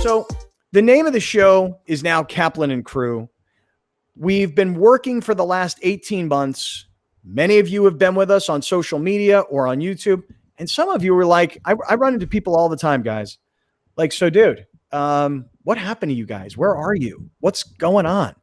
So the name of the show is now Kaplan and Crew. We've been working for the last 18 months. Many of you have been with us on social media or on YouTube. And some of you were like, I run into people all the time, guys. Like, so dude, what happened to you guys? Where are you? What's going on?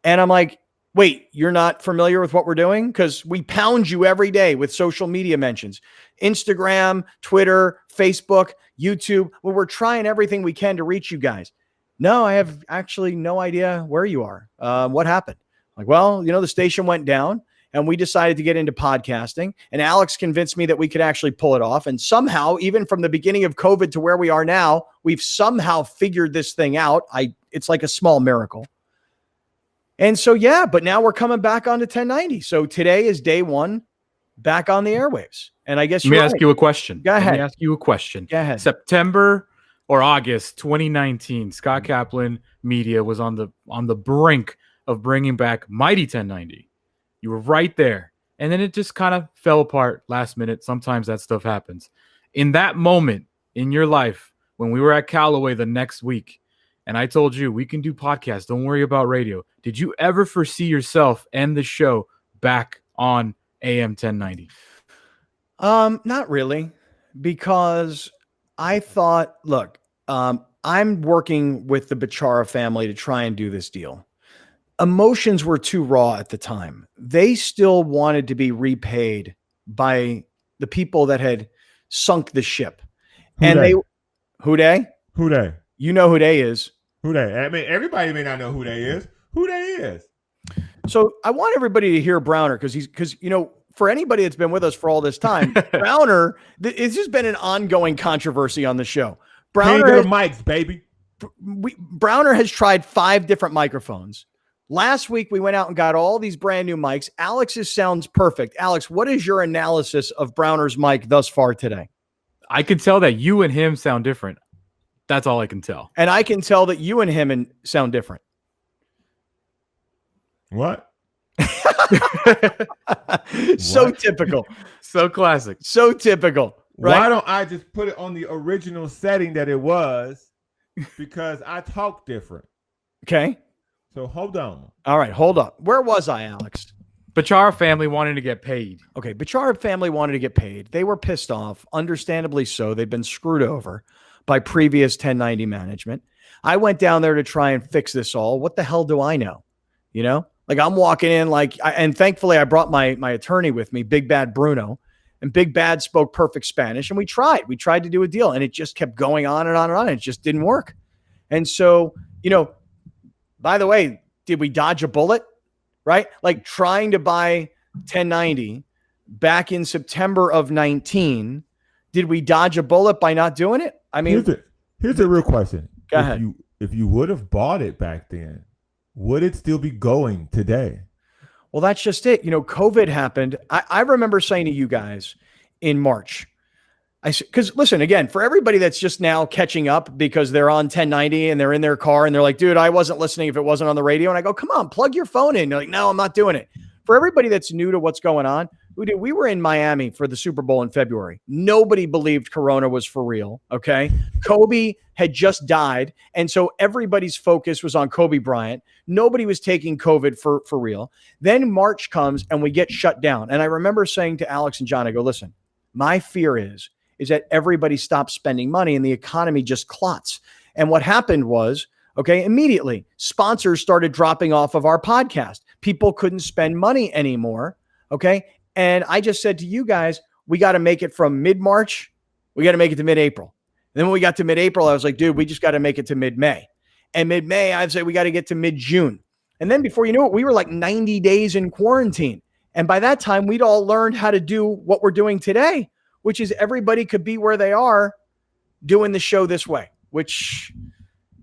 And I'm like, wait, you're not familiar with what we're doing? Because we pound you every day with social media mentions. Instagram, Twitter, Facebook, YouTube. Well, we're trying everything we can to reach you guys. No, I have actually no idea where you are. What happened? Like, well, the station went down and we decided to get into podcasting. And Alex convinced me that we could actually pull it off. And somehow, even from the beginning of COVID to where we are now, we've somehow figured this thing out. It's like a small miracle. And so, yeah, but now we're coming back onto 1090. So today is day one back on the airwaves. And I guess Let me ask you a question. Go ahead. Let me ask you a question. Go ahead. September or August 2019, Scott Kaplan Media was on the brink of bringing back Mighty 1090. You were right there. And then it just kind of fell apart last minute. Sometimes that stuff happens. In that moment in your life, when we were at Callaway the next week, and I told you, we can do podcasts. Don't worry about radio. Did you ever foresee yourself and the show back on AM 1090? Not really, because I thought, look, I'm working with the Bechara family to try and do this deal. Emotions were too raw at the time. They still wanted to be repaid by the people that had sunk the ship. Who they? You know who they is. Who they? I mean, everybody may not know who they is. Who they is. So I want everybody to hear Browner because for anybody that's been with us for all this time, Browner, it's just been an ongoing controversy on the show. Browner mics, baby. Browner has tried 5 different microphones. Last week, we went out and got all these brand new mics. Alex's sounds perfect. Alex, what is your analysis of Browner's mic thus far today? I can tell that you and him sound different. That's all I can tell. And I can tell that you and him sound different. What? So typical. So classic. So typical. Right? Why don't I just put it on the original setting that it was? Because I talk different. Okay. So hold on. All right, hold up. Where was I, Alex? Bechara family wanted to get paid. Okay, Bechara family wanted to get paid. They were pissed off, understandably so. They've been screwed over by previous 1090 management. I went down there to try and fix this all. What the hell do I know? Like I'm walking in and thankfully I brought my attorney with me, Big Bad Bruno, and Big Bad spoke perfect Spanish. And we tried to do a deal and it just kept going on and on and on. It just didn't work. And so, by the way, did we dodge a bullet? Right? Like trying to buy 1090 back in September of 19. Did we dodge a bullet by not doing it? I mean, here's the real question. Go ahead. If you would have bought it back then, would it still be going today? Well, that's just it. COVID happened. I remember saying to you guys in March, because listen, again, for everybody that's just now catching up because they're on 1090 and they're in their car and they're like, dude, I wasn't listening if it wasn't on the radio. And I go, come on, plug your phone in. They're like, no, I'm not doing it. For everybody that's new to what's going on, we were in Miami for the Super Bowl in February. Nobody believed Corona was for real. Okay. Kobe had just died. And so everybody's focus was on Kobe Bryant. Nobody was taking COVID for real. Then March comes and we get shut down. And I remember saying to Alex and John, I go, listen, my fear is that everybody stops spending money and the economy just clots. And what happened was, immediately sponsors started dropping off of our podcast. People couldn't spend money anymore. Okay. And I just said to you guys, we got to make it from mid-March. We got to make it to mid-April. And then when we got to mid-April, I was like, dude, we just got to make it to mid-May. And mid-May, I'd say we got to get to mid-June. And then before you knew it, we were like 90 days in quarantine. And by that time, we'd all learned how to do what we're doing today, which is everybody could be where they are doing the show this way, which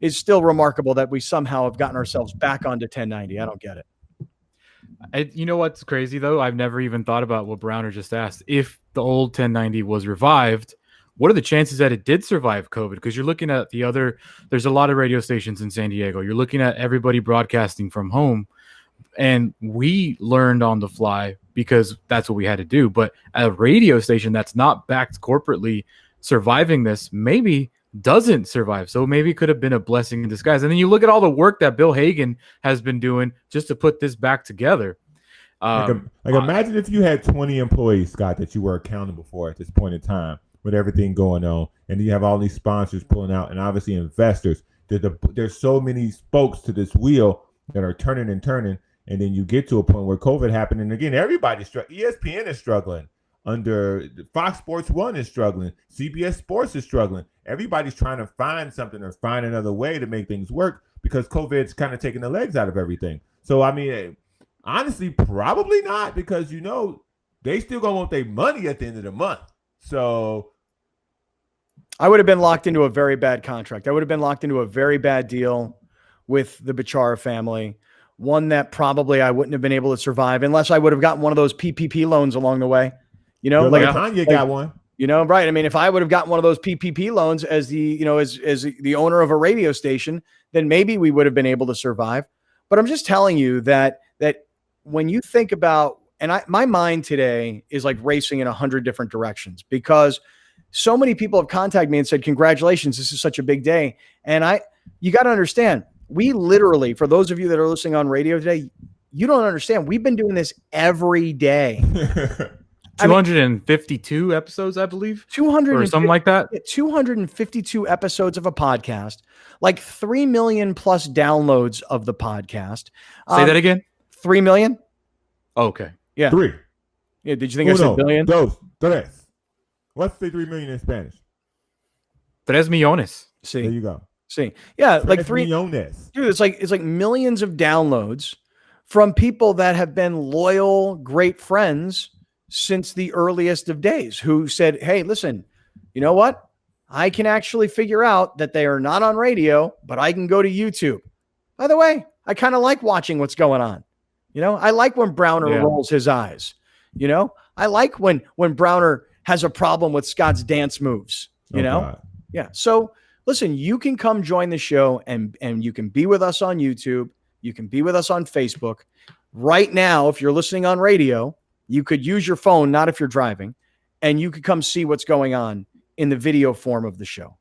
is still remarkable that we somehow have gotten ourselves back onto 1090. I don't get it. You know what's crazy, though? I've never even thought about what Browner just asked. If the old 1090 was revived, what are the chances that it did survive COVID? Because you're looking at there's a lot of radio stations in San Diego. You're looking at everybody broadcasting from home. And we learned on the fly because that's what we had to do. But a radio station that's not backed corporately surviving this, maybe doesn't survive. So maybe it could have been a blessing in disguise. And then you look at all the work that Bill Hagan has been doing just to put this back together. Imagine if you had 20 employees, Scott, that you were accountable for at this point in time with everything going on, and you have all these sponsors pulling out, and obviously investors. There's so many spokes to this wheel that are turning and turning, and then you get to a point where COVID happened, and again, everybody's struggling. ESPN is struggling. Under Fox Sports 1 is struggling. CBS Sports is struggling. Everybody's trying to find something or find another way to make things work because COVID's kind of taking the legs out of everything. So, I mean, honestly, probably not, because, they still going to want their money at the end of the month. So I would have been locked into a very bad contract. I would have been locked into a very bad deal with the Bechara family, one that probably I wouldn't have been able to survive unless I would have gotten one of those PPP loans along the way. Tanya got one. Right. I mean, if I would have gotten one of those PPP loans as as the owner of a radio station, then maybe we would have been able to survive. But I'm just telling you that when you think about, and my mind today is like racing in 100 different directions because so many people have contacted me and said, congratulations, this is such a big day. And you got to understand, we literally, for those of you that are listening on radio today, you don't understand. We've been doing this every day. 252 episodes, I believe. 200 or something like that. 252 episodes of a podcast, like 3 million plus downloads of the podcast. Say that again. 3 million. Okay. Yeah. 3. Yeah. Did you think I said billion? Tres. What's the 3 million in Spanish? 3 millones. There you go. See. Yeah. Like 3 millones. Dude, it's like millions of downloads from people that have been loyal, great friends since the earliest of days who said, hey, listen, you know what? I can actually figure out that they are not on radio, but I can go to YouTube. By the way, I kind of like watching what's going on. I like when Browner rolls his eyes. I like when Browner has a problem with Scott's dance moves, Yeah. So listen, you can come join the show and you can be with us on YouTube. You can be with us on Facebook. Right now, if you're listening on radio, you could use your phone, not if you're driving, and you could come see what's going on in the video form of the show.